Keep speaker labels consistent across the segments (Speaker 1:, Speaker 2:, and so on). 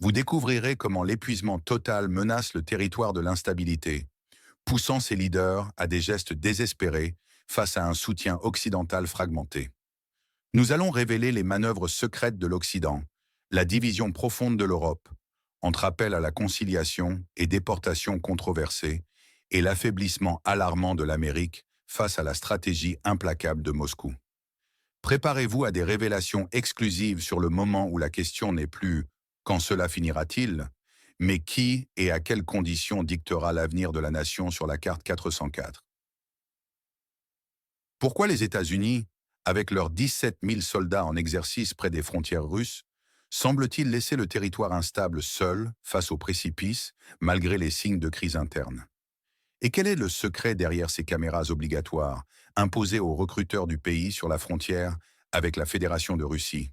Speaker 1: Vous découvrirez comment l'épuisement total menace le territoire de l'instabilité, poussant ses leaders à des gestes désespérés face à un soutien occidental fragmenté. Nous allons révéler les manœuvres secrètes de l'Occident, la division profonde de l'Europe, entre appel à la conciliation et déportation controversée, et l'affaiblissement alarmant de l'Amérique face à la stratégie implacable de Moscou. Préparez-vous à des révélations exclusives sur le moment où la question n'est plus «quand cela finira-t-il?», mais qui et à quelles conditions dictera l'avenir de la nation sur la carte 404. Pourquoi les États-Unis, avec leurs 17 000 soldats en exercice près des frontières russes, semblent-ils laisser le territoire instable seul face au précipice, malgré les signes de crise interne? Et quel est le secret derrière ces caméras obligatoires, imposées aux recruteurs du pays sur la frontière avec la Fédération de Russie?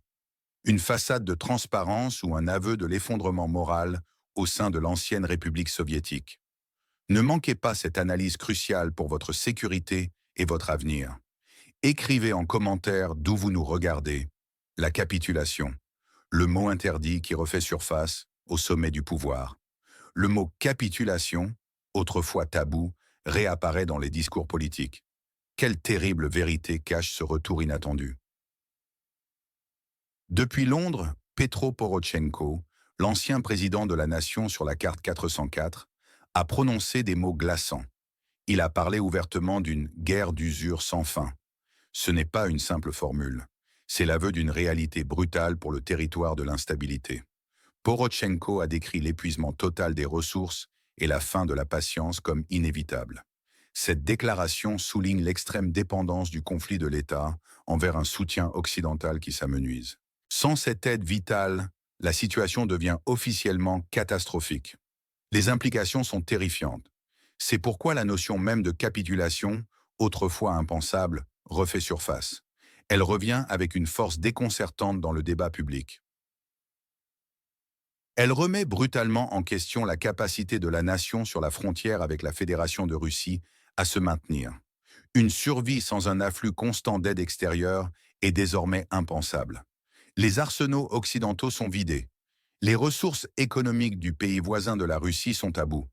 Speaker 1: Une façade de transparence ou un aveu de l'effondrement moral au sein de l'ancienne République soviétique? Ne manquez pas cette analyse cruciale pour votre sécurité et votre avenir. Écrivez en commentaire d'où vous nous regardez. La capitulation, le mot interdit qui refait surface au sommet du pouvoir. Le mot capitulation, autrefois tabou, réapparaît dans les discours politiques. Quelle terrible vérité cache ce retour inattendu? Depuis Londres, Petro Porochenko, l'ancien président de la nation sur la carte 404, a prononcé des mots glaçants. Il a parlé ouvertement d'une guerre d'usure sans fin. Ce n'est pas une simple formule. C'est l'aveu d'une réalité brutale pour le territoire de l'instabilité. Porochenko a décrit l'épuisement total des ressources et la fin de la patience comme inévitable. Cette déclaration souligne l'extrême dépendance du conflit de l'État envers un soutien occidental qui s'amenuise. Sans cette aide vitale, la situation devient officiellement catastrophique. Les implications sont terrifiantes. C'est pourquoi la notion même de capitulation, autrefois impensable, refait surface. Elle revient avec une force déconcertante dans le débat public. Elle remet brutalement en question la capacité de la nation sur la frontière avec la Fédération de Russie à se maintenir. Une survie sans un afflux constant d'aide extérieure est désormais impensable. Les arsenaux occidentaux sont vidés. Les ressources économiques du pays voisin de la Russie sont à bout.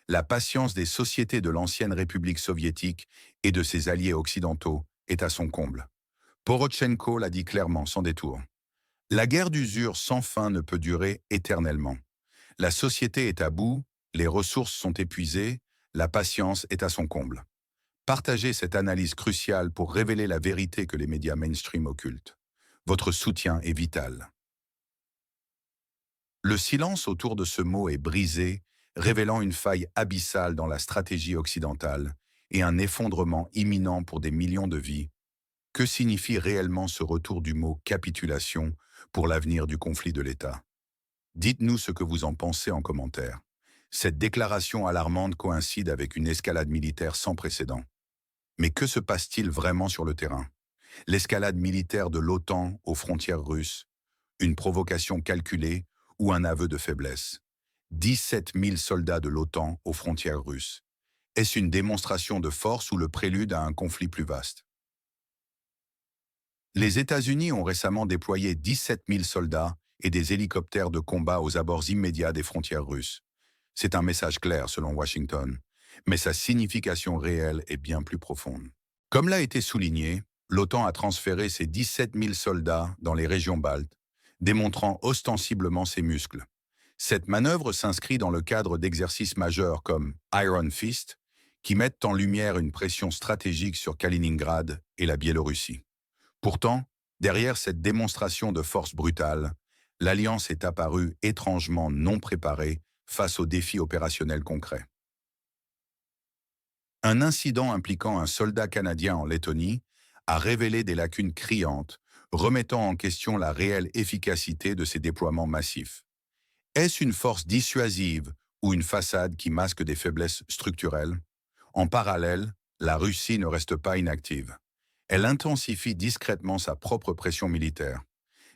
Speaker 1: La patience des sociétés de l'ancienne République soviétique et de ses alliés occidentaux est à son comble. Porochenko l'a dit clairement, sans détour. La guerre d'usure sans fin ne peut durer éternellement. La société est à bout, les ressources sont épuisées, la patience est à son comble. Partagez cette analyse cruciale pour révéler la vérité que les médias mainstream occultent. Votre soutien est vital. Le silence autour de ce mot est brisé, révélant une faille abyssale dans la stratégie occidentale et un effondrement imminent pour des millions de vies. Que signifie réellement ce retour du mot capitulation pour l'avenir du conflit de l'État? Dites-nous ce que vous en pensez en commentaire. Cette déclaration alarmante coïncide avec une escalade militaire sans précédent. Mais que se passe-t-il vraiment sur le terrain? L'escalade militaire de l'OTAN aux frontières russes, une provocation calculée ou un aveu de faiblesse? 17 000 soldats de l'OTAN aux frontières russes. Est-ce une démonstration de force ou le prélude à un conflit plus vaste? Les États-Unis ont récemment déployé 17 000 soldats et des hélicoptères de combat aux abords immédiats des frontières russes. C'est un message clair selon Washington, mais sa signification réelle est bien plus profonde. Comme l'a été souligné, l'OTAN a transféré ses 17 000 soldats dans les régions baltes, démontrant ostensiblement ses muscles. Cette manœuvre s'inscrit dans le cadre d'exercices majeurs comme Iron Fist, qui mettent en lumière une pression stratégique sur Kaliningrad et la Biélorussie. Pourtant, derrière cette démonstration de force brutale, l'Alliance est apparue étrangement non préparée face aux défis opérationnels concrets. Un incident impliquant un soldat canadien en Lettonie a révélé des lacunes criantes, remettant en question la réelle efficacité de ces déploiements massifs. Est-ce une force dissuasive ou une façade qui masque des faiblesses structurelles? En parallèle, la Russie ne reste pas inactive. Elle intensifie discrètement sa propre pression militaire.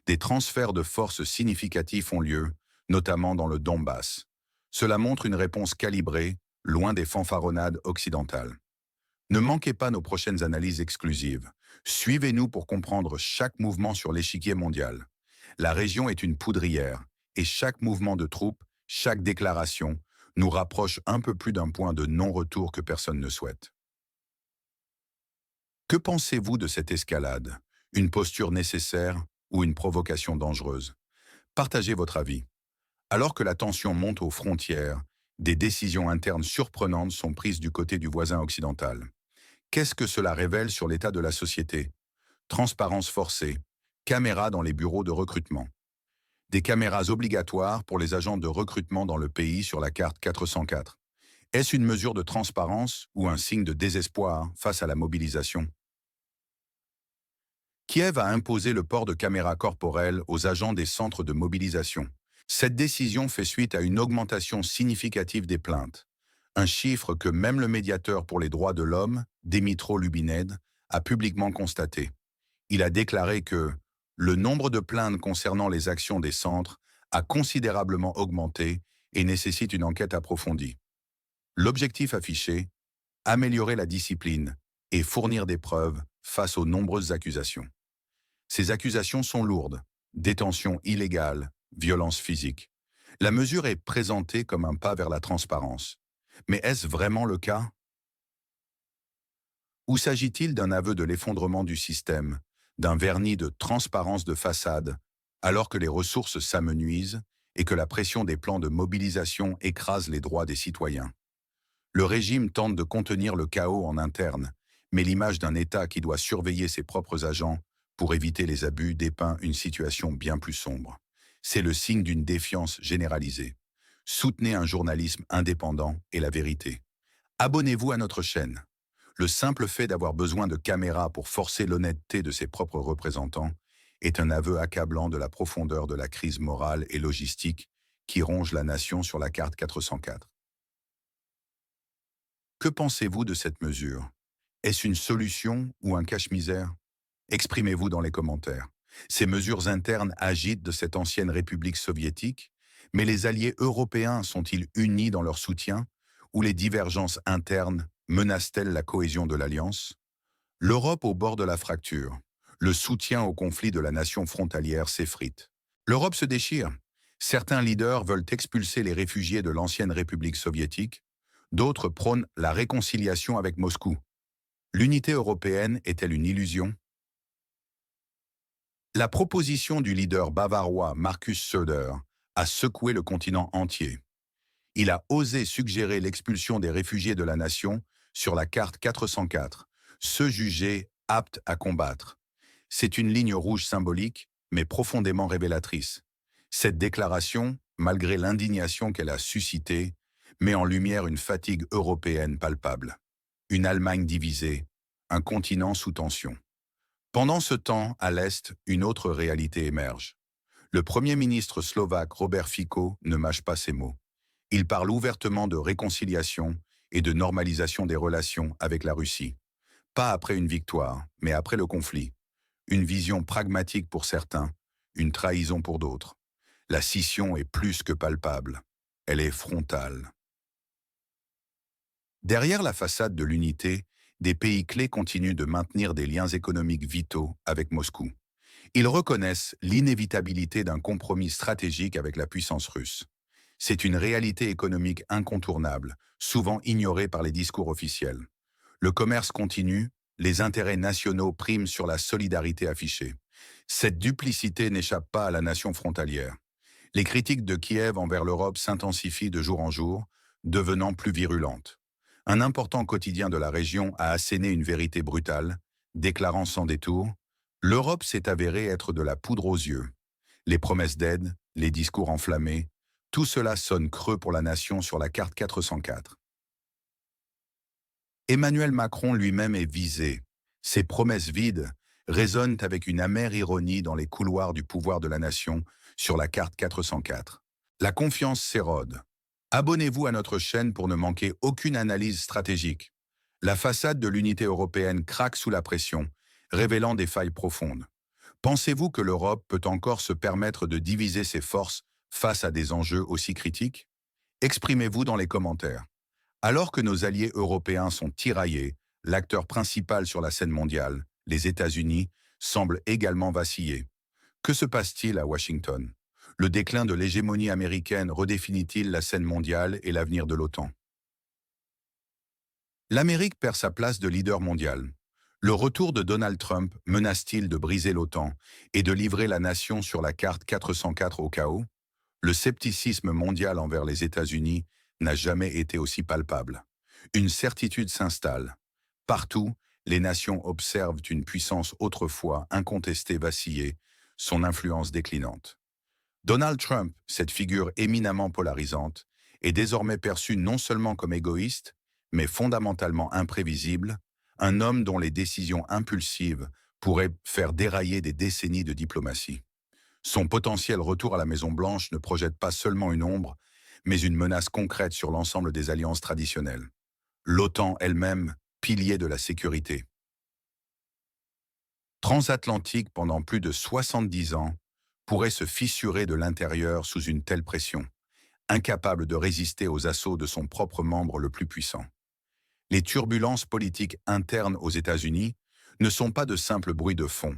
Speaker 1: Des transferts de forces significatifs ont lieu, notamment dans le Donbass. Cela montre une réponse calibrée, loin des fanfaronnades occidentales. Ne manquez pas nos prochaines analyses exclusives. Suivez-nous pour comprendre chaque mouvement sur l'échiquier mondial. La région est une poudrière, et chaque mouvement de troupes, chaque déclaration, nous rapproche un peu plus d'un point de non-retour que personne ne souhaite. Que pensez-vous de cette escalade? Une posture nécessaire ou une provocation dangereuse? Partagez votre avis. Alors que la tension monte aux frontières, des décisions internes surprenantes sont prises du côté du voisin occidental. Qu'est-ce que cela révèle sur l'état de la société? Transparence forcée, caméras dans les bureaux de recrutement. Des caméras obligatoires pour les agents de recrutement dans le pays sur la carte 404. Est-ce une mesure de transparence ou un signe de désespoir face à la mobilisation? Kiev a imposé le port de caméras corporelles aux agents des centres de mobilisation. Cette décision fait suite à une augmentation significative des plaintes, un chiffre que même le médiateur pour les droits de l'homme, Dimitro Lubinets, a publiquement constaté. Il a déclaré que le nombre de plaintes concernant les actions des centres a considérablement augmenté et nécessite une enquête approfondie. L'objectif affiché, améliorer la discipline et fournir des preuves face aux nombreuses accusations. Ces accusations sont lourdes: détention illégale, violence physique. La mesure est présentée comme un pas vers la transparence. Mais est-ce vraiment le cas? Ou s'agit-il d'un aveu de l'effondrement du système, d'un vernis de transparence de façade, alors que les ressources s'amenuisent et que la pression des plans de mobilisation écrase les droits des citoyens? Le régime tente de contenir le chaos en interne, mais l'image d'un État qui doit surveiller ses propres agents pour éviter les abus dépeint une situation bien plus sombre. C'est le signe d'une défiance généralisée. Soutenez un journalisme indépendant et la vérité. Abonnez-vous à notre chaîne. Le simple fait d'avoir besoin de caméras pour forcer l'honnêteté de ses propres représentants est un aveu accablant de la profondeur de la crise morale et logistique qui ronge la nation sur la carte 404. Que pensez-vous de cette mesure? Est-ce une solution ou un cache-misère? Exprimez-vous dans les commentaires. Ces mesures internes agitent de cette ancienne république soviétique, mais les alliés européens sont-ils unis dans leur soutien ou les divergences internes menacent-elles la cohésion de l'Alliance? L'Europe au bord de la fracture. Le soutien au conflit de la nation frontalière s'effrite. L'Europe se déchire. Certains leaders veulent expulser les réfugiés de l'ancienne république soviétique, d'autres prônent la réconciliation avec Moscou. L'unité européenne est-elle une illusion? La proposition du leader bavarois Markus Söder a secoué le continent entier. Il a osé suggérer l'expulsion des réfugiés de la nation sur la carte 404, ceux jugés aptes à combattre. C'est une ligne rouge symbolique, mais profondément révélatrice. Cette déclaration, malgré l'indignation qu'elle a suscitée, met en lumière une fatigue européenne palpable. Une Allemagne divisée, un continent sous tension. Pendant ce temps, à l'Est, une autre réalité émerge. Le Premier ministre slovaque Robert Fico ne mâche pas ses mots. Il parle ouvertement de réconciliation et de normalisation des relations avec la Russie. Pas après une victoire, mais après le conflit. Une vision pragmatique pour certains, une trahison pour d'autres. La scission est plus que palpable. Elle est frontale. Derrière la façade de l'unité, des pays clés continuent de maintenir des liens économiques vitaux avec Moscou. Ils reconnaissent l'inévitabilité d'un compromis stratégique avec la puissance russe. C'est une réalité économique incontournable, souvent ignorée par les discours officiels. Le commerce continue, les intérêts nationaux priment sur la solidarité affichée. Cette duplicité n'échappe pas à la nation frontalière. Les critiques de Kiev envers l'Europe s'intensifient de jour en jour, devenant plus virulentes. Un important quotidien de la région a asséné une vérité brutale, déclarant sans détour: l'Europe s'est avérée être de la poudre aux yeux. Les promesses d'aide, les discours enflammés, tout cela sonne creux pour la nation sur la carte 404. Emmanuel Macron lui-même est visé. Ses promesses vides résonnent avec une amère ironie dans les couloirs du pouvoir de la nation sur la carte 404. La confiance s'érode. Abonnez-vous à notre chaîne pour ne manquer aucune analyse stratégique. La façade de l'unité européenne craque sous la pression, révélant des failles profondes. Pensez-vous que l'Europe peut encore se permettre de diviser ses forces face à des enjeux aussi critiques? Exprimez-vous dans les commentaires. Alors que nos alliés européens sont tiraillés, l'acteur principal sur la scène mondiale, les États-Unis, semble également vaciller. Que se passe-t-il à Washington? Le déclin de l'hégémonie américaine redéfinit-il la scène mondiale et l'avenir de l'OTAN? L'Amérique perd sa place de leader mondial. Le retour de Donald Trump menace-t-il de briser l'OTAN et de livrer la nation sur la carte 404 au chaos? Le scepticisme mondial envers les États-Unis n'a jamais été aussi palpable. Une certitude s'installe. Partout, les nations observent une puissance autrefois incontestée vaciller, son influence déclinante. Donald Trump, cette figure éminemment polarisante, est désormais perçu non seulement comme égoïste, mais fondamentalement imprévisible, un homme dont les décisions impulsives pourraient faire dérailler des décennies de diplomatie. Son potentiel retour à la Maison-Blanche ne projette pas seulement une ombre, mais une menace concrète sur l'ensemble des alliances traditionnelles. L'OTAN elle-même, pilier de la sécurité. Transatlantique pendant plus de 70 ans, pourrait se fissurer de l'intérieur sous une telle pression, incapable de résister aux assauts de son propre membre le plus puissant. Les turbulences politiques internes aux États-Unis ne sont pas de simples bruits de fond.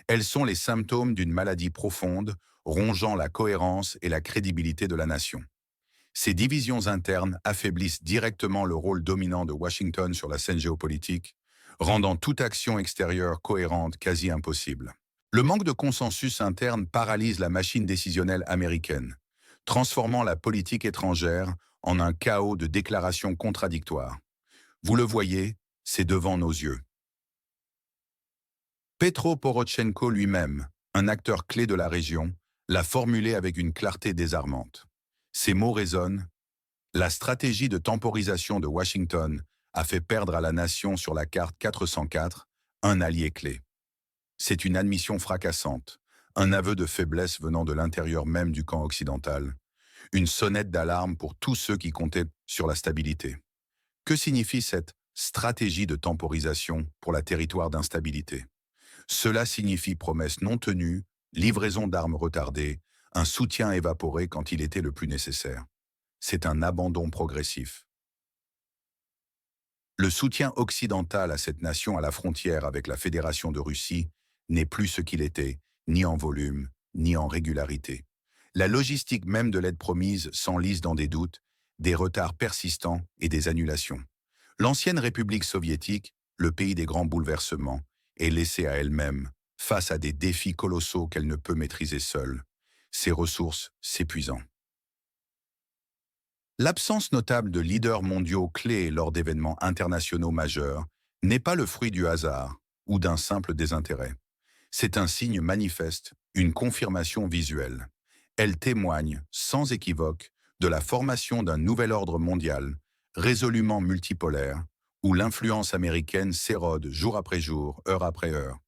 Speaker 1: Elles sont les symptômes d'une maladie profonde, rongeant la cohérence et la crédibilité de la nation. Ces divisions internes affaiblissent directement le rôle dominant de Washington sur la scène géopolitique, rendant toute action extérieure cohérente quasi impossible. Le manque de consensus interne paralyse la machine décisionnelle américaine, transformant la politique étrangère en un chaos de déclarations contradictoires. Vous le voyez, c'est devant nos yeux. Petro Porochenko lui-même, un acteur clé de la région, l'a formulé avec une clarté désarmante. Ces mots résonnent. La stratégie de temporisation de Washington a fait perdre à la nation sur la carte 404 un allié clé. C'est une admission fracassante, un aveu de faiblesse venant de l'intérieur même du camp occidental, une sonnette d'alarme pour tous ceux qui comptaient sur la stabilité. Que signifie cette stratégie de temporisation pour la territoire d'instabilité? Cela signifie promesses non tenues, livraison d'armes retardées, un soutien évaporé quand il était le plus nécessaire. C'est un abandon progressif. Le soutien occidental à cette nation à la frontière avec la Fédération de Russie n'est plus ce qu'il était, ni en volume, ni en régularité. La logistique même de l'aide promise s'enlise dans des doutes, des retards persistants et des annulations. L'ancienne République soviétique, le pays des grands bouleversements, est laissée à elle-même, face à des défis colossaux qu'elle ne peut maîtriser seule, ses ressources s'épuisant. L'absence notable de leaders mondiaux clés lors d'événements internationaux majeurs n'est pas le fruit du hasard ou d'un simple désintérêt. C'est un signe manifeste, une confirmation visuelle. Elle témoigne, sans équivoque, de la formation d'un nouvel ordre mondial, résolument multipolaire, où l'influence américaine s'érode jour après jour, heure après heure.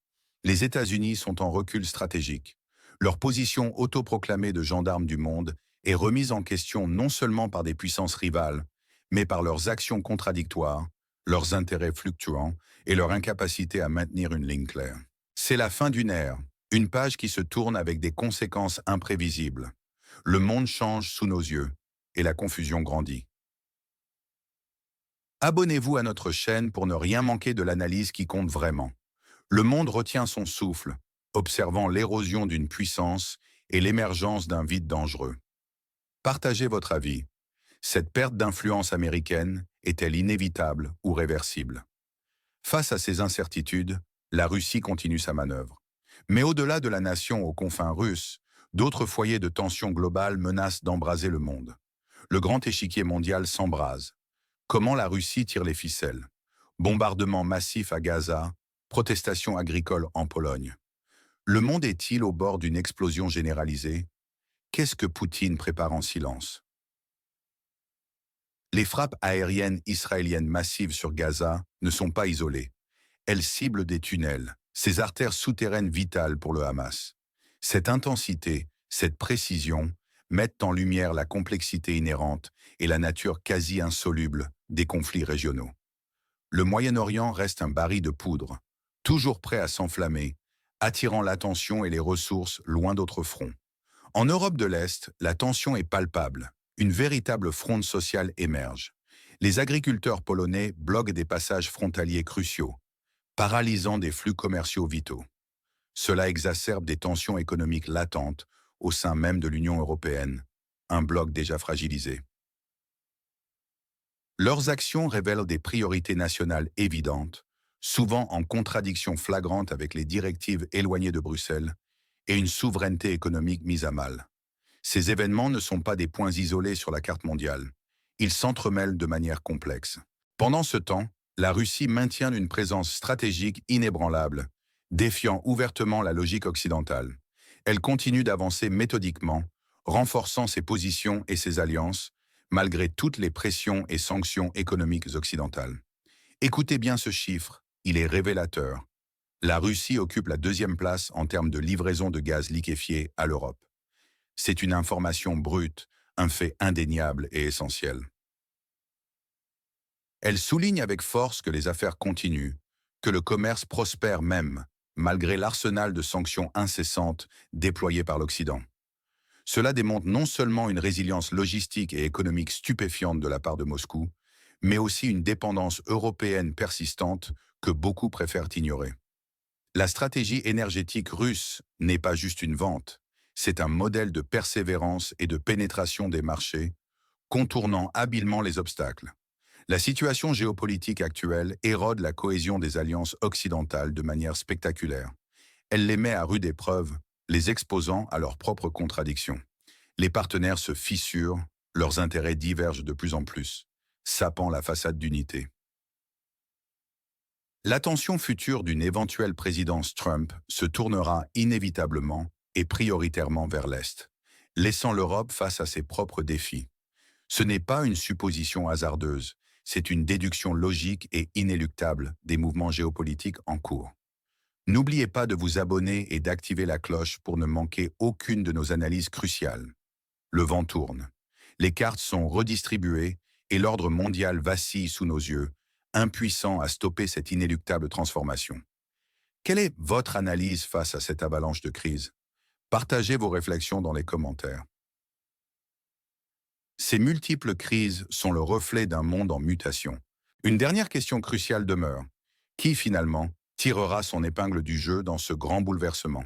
Speaker 1: Les États-Unis sont en recul stratégique. Leur position autoproclamée de gendarme du monde est remise en question non seulement par des puissances rivales, mais par leurs actions contradictoires, leurs intérêts fluctuants et leur incapacité à maintenir une ligne claire. C'est la fin d'une ère, une page qui se tourne avec des conséquences imprévisibles. Le monde change sous nos yeux et la confusion grandit. Abonnez-vous à notre chaîne pour ne rien manquer de l'analyse qui compte vraiment. Le monde retient son souffle, observant l'érosion d'une puissance et l'émergence d'un vide dangereux. Partagez votre avis. Cette perte d'influence américaine est-elle inévitable ou réversible? Face à ces incertitudes, la Russie continue sa manœuvre. Mais au-delà de la nation aux confins russes, d'autres foyers de tension globale menacent d'embraser le monde. Le grand échiquier mondial s'embrase. Comment la Russie tire les ficelles? Bombardements massifs à Gaza, protestations agricoles en Pologne. Le monde est-il au bord d'une explosion généralisée? Qu'est-ce que Poutine prépare en silence? Les frappes aériennes israéliennes massives sur Gaza ne sont pas isolées. Elles ciblent des tunnels, ces artères souterraines vitales pour le Hamas. Cette intensité, cette précision, mettent en lumière la complexité inhérente et la nature quasi insoluble des conflits régionaux. Le Moyen-Orient reste un baril de poudre, toujours prêt à s'enflammer, attirant l'attention et les ressources loin d'autres fronts. En Europe de l'Est, la tension est palpable. Une véritable fronde sociale émerge. Les agriculteurs polonais bloquent des passages frontaliers cruciaux, paralysant des flux commerciaux vitaux. Cela exacerbe des tensions économiques latentes au sein même de l'Union européenne, un bloc déjà fragilisé. Leurs actions révèlent des priorités nationales évidentes, souvent en contradiction flagrante avec les directives éloignées de Bruxelles et une souveraineté économique mise à mal. Ces événements ne sont pas des points isolés sur la carte mondiale. Ils s'entremêlent de manière complexe. Pendant ce temps, la Russie maintient une présence stratégique inébranlable, défiant ouvertement la logique occidentale. Elle continue d'avancer méthodiquement, renforçant ses positions et ses alliances, malgré toutes les pressions et sanctions économiques occidentales. Écoutez bien ce chiffre, il est révélateur. La Russie occupe la deuxième place en termes de livraison de gaz liquéfié à l'Europe. C'est une information brute, un fait indéniable et essentiel. Elle souligne avec force que les affaires continuent, que le commerce prospère même, malgré l'arsenal de sanctions incessantes déployées par l'Occident. Cela démontre non seulement une résilience logistique et économique stupéfiante de la part de Moscou, mais aussi une dépendance européenne persistante que beaucoup préfèrent ignorer. La stratégie énergétique russe n'est pas juste une vente, c'est un modèle de persévérance et de pénétration des marchés, contournant habilement les obstacles. La situation géopolitique actuelle érode la cohésion des alliances occidentales de manière spectaculaire. Elle les met à rude épreuve, les exposant à leurs propres contradictions. Les partenaires se fissurent, leurs intérêts divergent de plus en plus, sapant la façade d'unité. L'attention future d'une éventuelle présidence Trump se tournera inévitablement et prioritairement vers l'Est, laissant l'Europe face à ses propres défis. Ce n'est pas une supposition hasardeuse, c'est une déduction logique et inéluctable des mouvements géopolitiques en cours. N'oubliez pas de vous abonner et d'activer la cloche pour ne manquer aucune de nos analyses cruciales. Le vent tourne, les cartes sont redistribuées et l'ordre mondial vacille sous nos yeux, impuissant à stopper cette inéluctable transformation. Quelle est votre analyse face à cette avalanche de crise? Partagez vos réflexions dans les commentaires. Ces multiples crises sont le reflet d'un monde en mutation. Une dernière question cruciale demeure. Qui, finalement, tirera son épingle du jeu dans ce grand bouleversement?